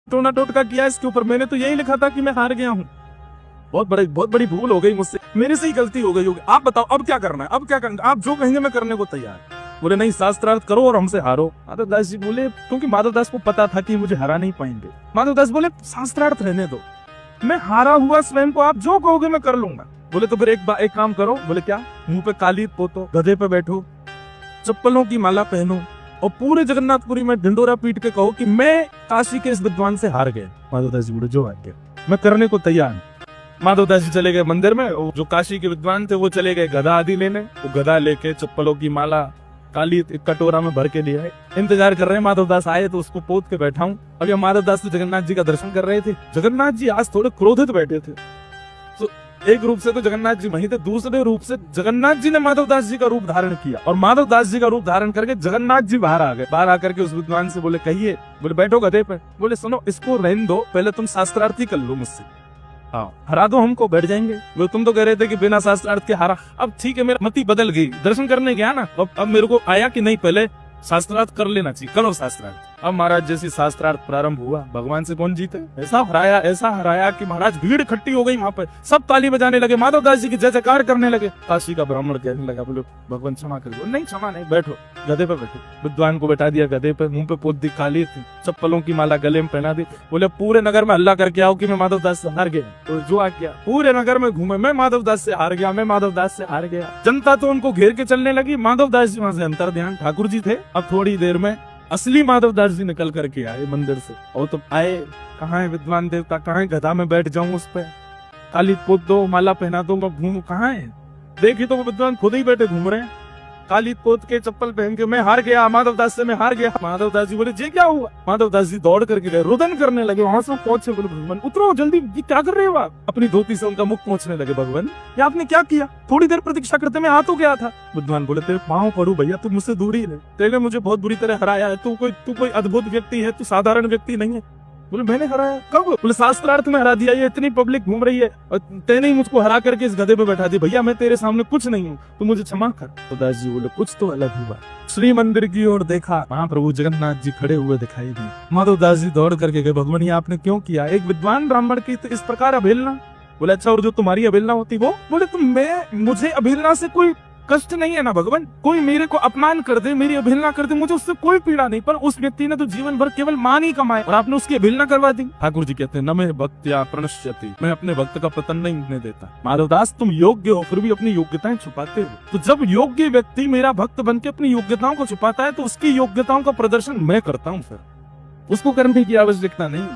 टोना टोटका किया इसके ऊपर। मैंने तो यही लिखा था कि मैं हार गया हूँ। बहुत बड़ी भूल हो गई मुझसे, मेरे से ही गलती हो गई होगी। आप बताओ अब क्या करना है, अब क्या करना? आप जो कहेंगे मैं करने को तैयार। बोले नहीं, शास्त्रार्थ करो और हमसे हारो। माधवदास जी बोले, क्योंकि माधवदास को पता था कि मुझे हरा नहीं पाएंगे। माधवदास बोले शास्त्रार्थ रहने दो, मैं हारा हुआ स्वयं को आप जो कहोगे मैं कर लूंगा। बोले तो फिर एक काम करो। बोले क्या? मुंह पे काली पोतो, गधे पे बैठो, चप्पलों की माला पहनो और पूरे जगन्नाथपुरी में ढिंडोरा पीट के कहो कि मैं काशी के इस विद्वान से हार गए। माधवदास जी बोले जो आ गया, मैं करने को तैयार हूँ। माधवदास जी चले गए मंदिर में। जो काशी के विद्वान थे वो चले गए गधा आदि लेने। वो गधा लेके चप्पलों की माला काली कटोरा में भर के लिए आए। इंतजार कर रहे हैं माधवदास आए तो उसको पोत के बैठा हूँ। अब ये माधवदास तो जगन्नाथ जी का दर्शन कर रहे थे। जगन्नाथ जी आज थोड़े क्रोधित बैठे थे। तो एक रूप से तो जगन्नाथ जी वहीं थे, दूसरे रूप से जगन्नाथ जी ने माधवदास जी का रूप धारण किया और माधवदास जी का रूप धारण करके जगन्नाथ जी बाहर आ गए। बाहर आकर के उस विद्वान से बोले कहिए। बोले बैठो गधे पे। बोले सुनो, इसको रहने दो, पहले तुम शास्त्रार्थी कर लो मुझसे, हाँ हरा दो हमको, बैठ जाएंगे। वो तुम तो कह रहे थे कि बिना शास्त्रार्थ के हारा। अब ठीक है, मेरा मति बदल गई, दर्शन करने गया ना, अब मेरे को आया कि नहीं पहले शास्त्रार्थ कर लेना चाहिए, करो शास्त्रार्थ। अब महाराज जैसी शास्त्रार्थ प्रारंभ हुआ, भगवान से कौन जीते? ऐसा हराया कि महाराज भीड़ इकट्ठी हो गई वहां पर, सब ताली बजाने लगे, माधवदास जी की जय जयकार करने लगे। काशी का ब्राह्मण कहने लगा, बोले भगवान क्षमा कर दो। नहीं क्षमा नहीं, बैठो गधे पे बैठो। विद्वान को बैठा दिया गधे पे, मुंह पे पोत दी काली थी, चप्पलों की माला गले में पहना दी। बोले पूरे नगर में हल्ला करके आओ कि मैं माधवदास से हार गया। तो जो आ गया पूरे नगर में घूमे, मैं माधवदास से हार गया, मैं माधवदास से हार गया। जनता तो उनको घेर के चलने लगी। माधवदास जी वहां से अंतर ध्यान ठाकुर जी थे। अब थोड़ी देर में असली माधवदास जी निकल करके आए मंदिर से। और तो आए, कहाँ है विद्वान देवता, कहाँ है? गधा में बैठ जाऊं उस पे, काली पोत दो, माला पहना दो, मैं घूमू, कहाँ है? देखी तो वो विद्वान खुद ही बैठे घूम रहे हैं, काली पोत के चप्पल पहन के। मैं हार गया, माधवदास से मैं हार गया। माधवदास जी बोले जी क्या हुआ? माधवदास जी दौड़ करके गए, रुदन करने लगे। वहां से पहुंचे, बोले भगवान उतरो जल्दी, ये क्या कर रहे हो आप? अपनी धोती से उनका मुख पोंछने लगे। भगवान ये आपने क्या किया? थोड़ी देर प्रतीक्षा करते मैं आ तो गया था। विद्वान बोले तेरे पाँव पड़ू भैया, तू मुझसे दूर ही रहे, तेरे मुझे बहुत बुरी तरह हराया है। तू कोई अद्भुत व्यक्ति है, तू साधारण व्यक्ति नहीं है। बोले मैंने हराया कब? बोले शास्त्रार्थ में हरा दिया, ये इतनी पब्लिक घूम रही है और तेने ही मुझको हरा करके इस गधे पे बैठा दिया। भैया मैं तेरे सामने कुछ नहीं हूँ, तू मुझे क्षमा कर। तो दास जी बोले कुछ तो अलग हुआ। श्री मंदिर की ओर देखा, महाप्रभु जगन्नाथ जी खड़े हुए दिखाई दिए। माधवदास जी दौड़ करके गए, भगवान ये आपने क्यों किया? एक विद्वान ब्राह्मण की तो इस प्रकार अवहेलना। बोले अच्छा, और जो तुम्हारी अवहेलना होती वो? बोले तुम मुझे अवहेलना से कोई कष्ट नहीं है ना भगवान। कोई मेरे को अपमान कर दे, मेरी अवहेलना कर दे, मुझे उससे कोई पीड़ा नहीं, पर उस व्यक्ति ने तो जीवन भर केवल मान ही कमाए और आपने उसकी अवहेलना करवा दी। ठाकुर जी कहते हैं न मैं भक्त्या प्रणश्यति, मैं अपने भक्त का पतन नहीं होने देता। माधवदास तुम योग्य हो फिर भी अपनी योग्यताएं छुपाते हो। तो जब योग्य व्यक्ति मेरा भक्त बन के अपनी योग्यताओं को छुपाता है तो उसकी योग्यताओं का प्रदर्शन मैं करता हूँ, फिर उसको करने की आवश्यकता नहीं।